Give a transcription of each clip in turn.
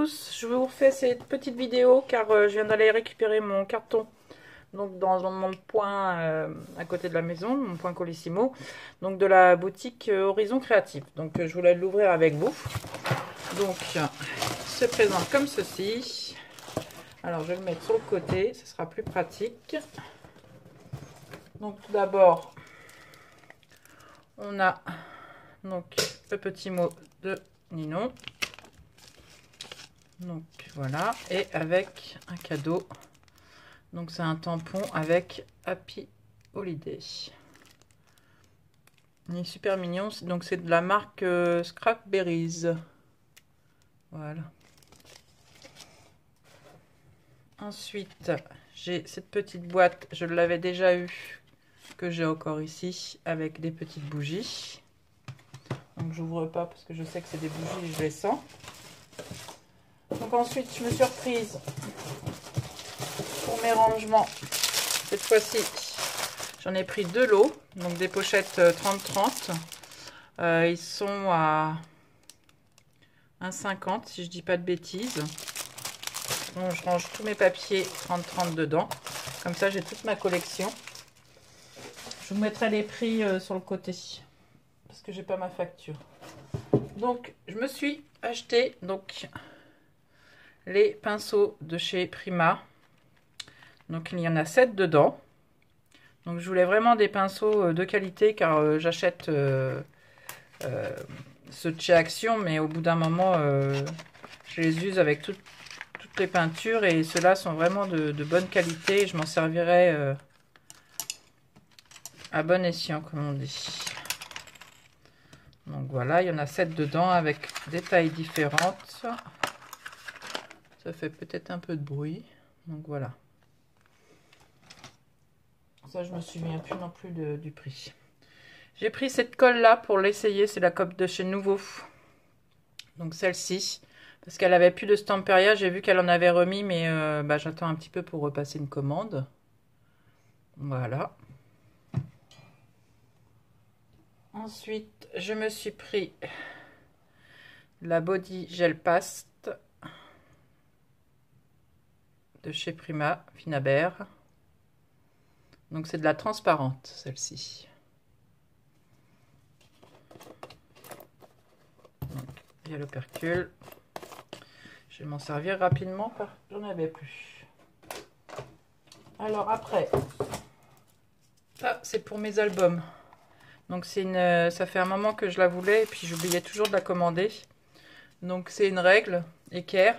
tous, je vous refais cette petite vidéo car je viens d'aller récupérer mon carton donc dans mon point à côté de la maison, mon point Colissimo, donc de la boutique Horizon Créatif. Donc je voulais l'ouvrir avec vous. Donc se présente comme ceci. Alors je vais le mettre sur le côté, ce sera plus pratique. Donc tout d'abord, on a donc le petit mot de Ninon. Donc voilà, et avec un cadeau. Donc c'est un tampon avec Happy Holiday. Il est super mignon. Donc c'est de la marque Scrapberries. Voilà. Ensuite, j'ai cette petite boîte. Je l'avais déjà eu, que j'ai encore ici, avec des petites bougies. Donc j'ouvre pas parce que je sais que c'est des bougies et je les sens. Donc ensuite, je me suis reprise pour mes rangements. Cette fois-ci, j'en ai pris 2 lots, donc des pochettes 30-30. Ils sont à 1,50 si je dis pas de bêtises. Donc, je range tous mes papiers 30-30 dedans. Comme ça, j'ai toute ma collection. Je vous mettrai les prix sur le côté parce que j'ai pas ma facture. Donc, je me suis acheté donc les pinceaux de chez Prima. Donc, il y en a 7 dedans. Donc, je voulais vraiment des pinceaux de qualité car j'achète ceux de chez Action, mais au bout d'un moment, je les use avec toutes les peintures et ceux-là sont vraiment de bonne qualité. Je m'en servirai à bon escient, comme on dit. Donc voilà, il y en a 7 dedans avec des tailles différentes. Ça fait peut-être un peu de bruit. Donc voilà. Ça, je me souviens plus non plus du prix. J'ai pris cette colle là pour l'essayer. C'est la colle de chez Nouveau. Donc celle-ci. Parce qu'elle avait plus de Stamperia. J'ai vu qu'elle en avait remis. Mais j'attends un petit peu pour repasser une commande. Voilà. Ensuite, je me suis pris la Body Gel Paste de chez Prima Finabert. Donc c'est de la transparente, celle-ci. Il y a l'opercule. Je vais m'en servir rapidement car j'en avais plus. Alors après, ça c'est pour mes albums. Donc c'est ça fait un moment que je la voulais et puis j'oubliais toujours de la commander. Donc c'est une règle équerre.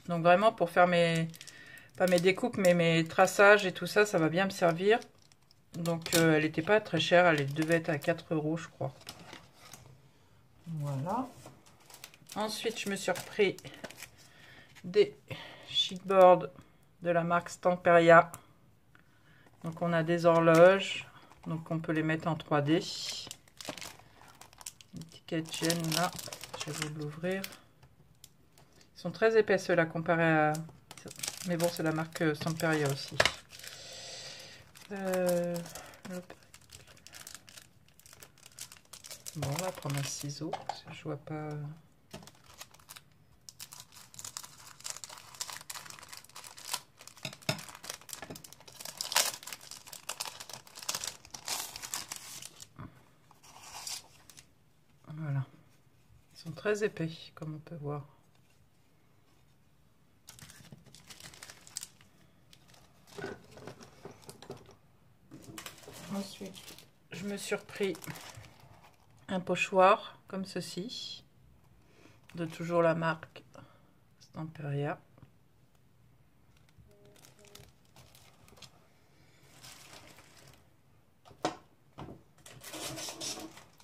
Donc vraiment pour faire pas mes découpes mais mes traçages et tout ça, ça va bien me servir. Donc elle n'était pas très chère, elle devait être à 4 € je crois. Voilà. Ensuite je me suis repris des sheetboards de la marque Stamperia. Donc on a des horloges, donc on peut les mettre en 3D. L'étiquette gêne là, je vais vous l'ouvrir. Ils sont très épais ceux-là comparé à... Mais bon, c'est la marque Stamperia aussi. Bon, on va prendre un ciseau, parce que je vois pas... Voilà. Ils sont très épais, comme on peut voir. Ensuite, je me suis repris un pochoir comme ceci, de toujours la marque Stamperia.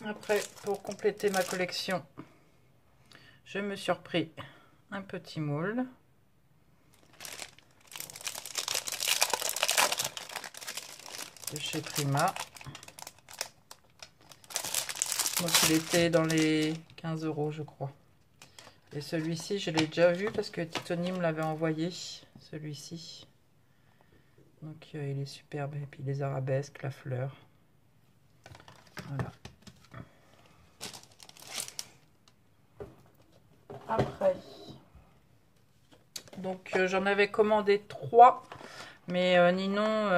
Après, pour compléter ma collection, je me suis repris un petit moule. De chez Prima. Donc il était dans les 15 € je crois. Et celui-ci je l'ai déjà vu parce que Titoni me l'avait envoyé. Celui-ci. Donc il est superbe. Et puis les arabesques, la fleur. Voilà. Après, Donc j'en avais commandé 3, mais Ninon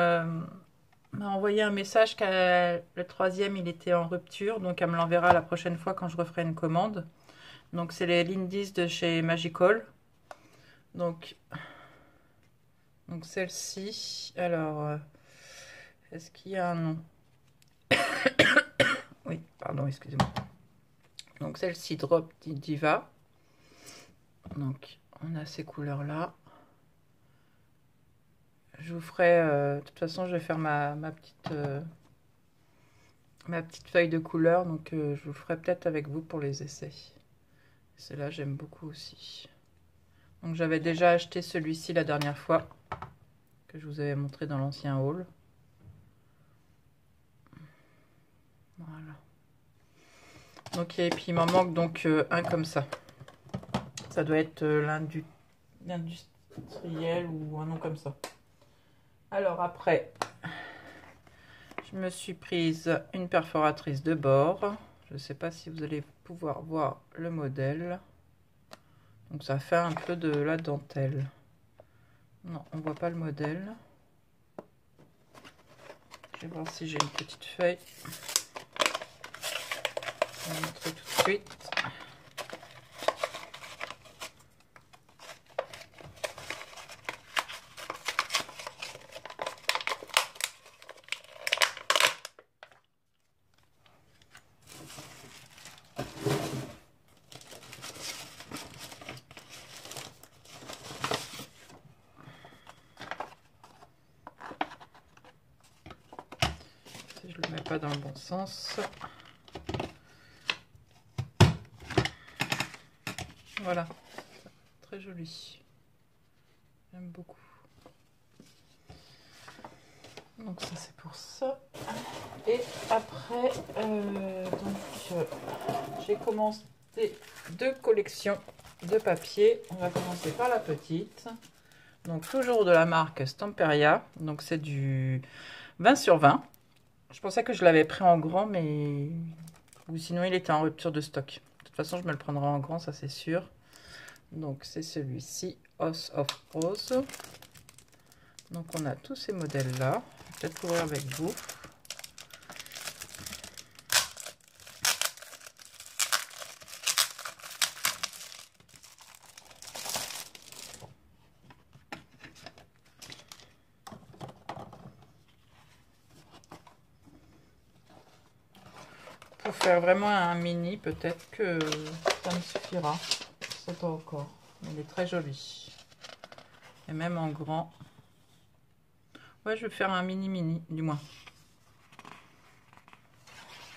m'a envoyé un message que le 3e il était en rupture, donc elle me l'enverra la prochaine fois quand je referai une commande. Donc c'est les Lindy's de chez Magical. Donc celle-ci, alors est-ce qu'il y a un nom? Oui, pardon, excusez-moi. Donc celle-ci, Drop Diva. Donc on a ces couleurs là. Je vous ferai, de toute façon je vais faire ma petite feuille de couleurs, donc je vous ferai peut-être avec vous pour les essais. Celle-là j'aime beaucoup aussi. Donc j'avais déjà acheté celui-ci la dernière fois, que je vous avais montré dans l'ancien haul. Voilà. Ok, et puis il m'en manque donc un comme ça. Ça doit être l'industriel ou un nom comme ça. Alors après, je me suis prise une perforatrice de bord. Je ne sais pas si vous allez pouvoir voir le modèle. Donc ça fait un peu de la dentelle. Non, on voit pas le modèle. Je vais voir si j'ai une petite feuille. Je vais vous montrer tout de suite. Si je le mets pas dans le bon sens. Voilà, très joli. J'aime beaucoup. Donc ça c'est pour ça. Et après, j'ai commencé 2 collections de papier. On va commencer par la petite. Donc toujours de la marque Stamperia. Donc c'est du 20 sur 20. Je pensais que je l'avais pris en grand, mais ou sinon il était en rupture de stock. De toute façon, je me le prendrai en grand, ça c'est sûr. Donc c'est celui-ci, House of Rose. Donc on a tous ces modèles là. Je vais peut-être ouvrir avec vous. Pour faire vraiment un mini, peut-être que ça me suffira. Je sais pas encore. Mais il est très joli. Et même en grand. Ouais, je vais faire un mini, du moins.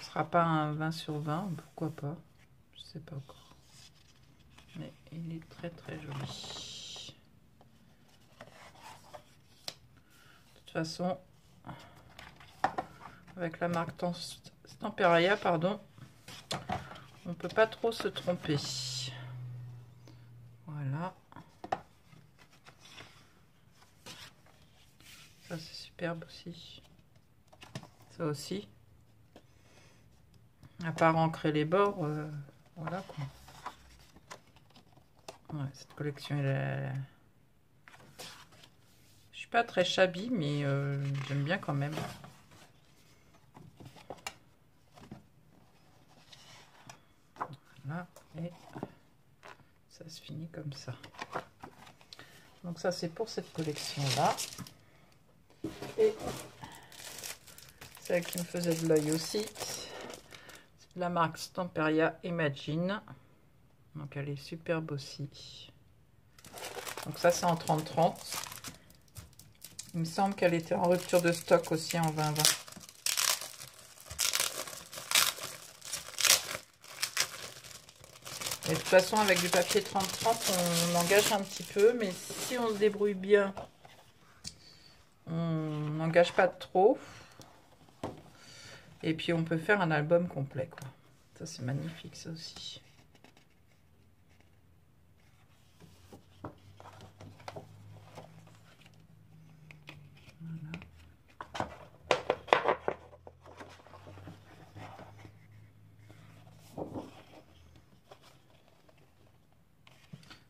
Ce sera pas un 20 sur 20, pourquoi pas. Je sais pas encore. Mais il est très très joli. De toute façon, avec la marque Stamperia, pardon, on peut pas trop se tromper. Voilà. Ça c'est superbe aussi. Ça aussi. À part ancrer les bords, voilà quoi. Ouais, cette collection, je suis pas très shabby, mais j'aime bien quand même. Voilà, et ça se finit comme ça. Donc ça, c'est pour cette collection-là. Et celle qui me faisait de l'œil aussi, c'est la marque Stamperia Imagine. Donc elle est superbe aussi. Donc ça, c'est en 30-30. Il me semble qu'elle était en rupture de stock aussi en 20-20. Et de toute façon, avec du papier 30-30, on engage un petit peu. Mais si on se débrouille bien, on n'engage pas trop. Et puis, on peut faire un album complet, quoi. Ça, c'est magnifique, ça aussi.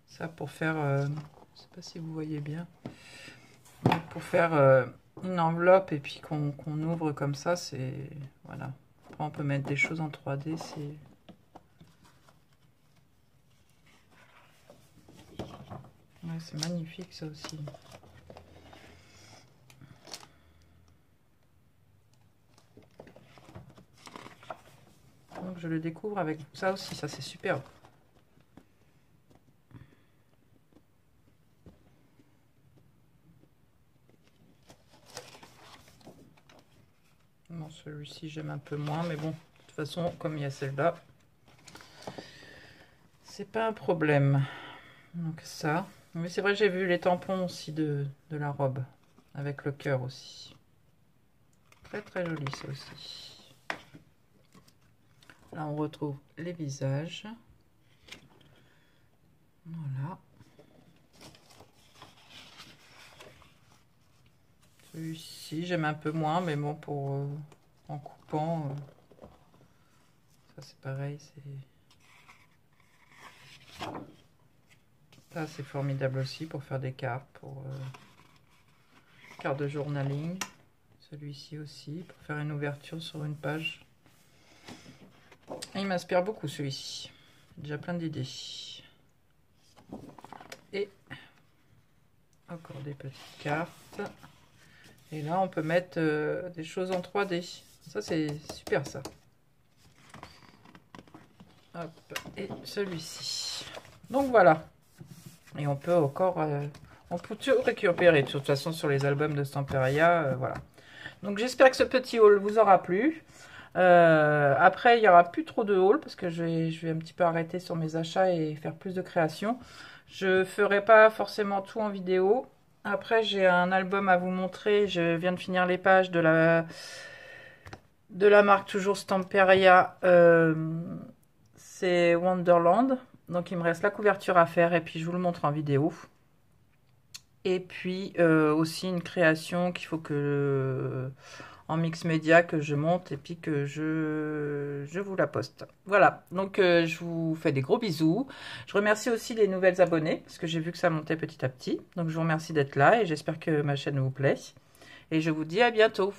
Ça pour faire Je sais pas si vous voyez bien. Donc, pour faire une enveloppe et puis qu'on ouvre comme ça, c'est... Voilà. Après, on peut mettre des choses en 3D, c'est... Ouais, c'est magnifique ça aussi. Donc je le découvre avec ça aussi, ça c'est superbe. Bon, celui-ci j'aime un peu moins, mais bon, de toute façon, comme il y a celle-là, c'est pas un problème. Donc ça. Mais c'est vrai, j'ai vu les tampons aussi de la robe, avec le cœur aussi. Très très joli ça aussi. Là on retrouve les visages. Voilà. Celui-ci j'aime un peu moins, mais bon, pour en coupant, ça c'est pareil, ça c'est formidable aussi pour faire des cartes, pour cartes de journaling. Celui-ci aussi, pour faire une ouverture sur une page. Et il m'inspire beaucoup celui-ci. Déjà plein d'idées. Et encore des petites cartes. Et là, on peut mettre des choses en 3D. Ça, c'est super, ça. Hop. Et celui-ci. Donc, voilà. Et on peut encore... on peut tout récupérer, de toute façon, sur les albums de Stamperia. Voilà. Donc, j'espère que ce petit haul vous aura plu. Après, il n'y aura plus trop de haul parce que je vais un petit peu arrêter sur mes achats et faire plus de création. Je ferai pas forcément tout en vidéo. Après, j'ai un album à vous montrer. Je viens de finir les pages de la marque toujours Stamperia. C'est Wonderland. Donc, il me reste la couverture à faire et puis je vous le montre en vidéo. Et puis aussi une création qu'il faut que en mix média que je monte et puis que je vous la poste. Voilà, donc je vous fais des gros bisous. Je remercie aussi les nouvelles abonnés parce que j'ai vu que ça montait petit à petit. Donc je vous remercie d'être là et j'espère que ma chaîne vous plaît. Et je vous dis à bientôt.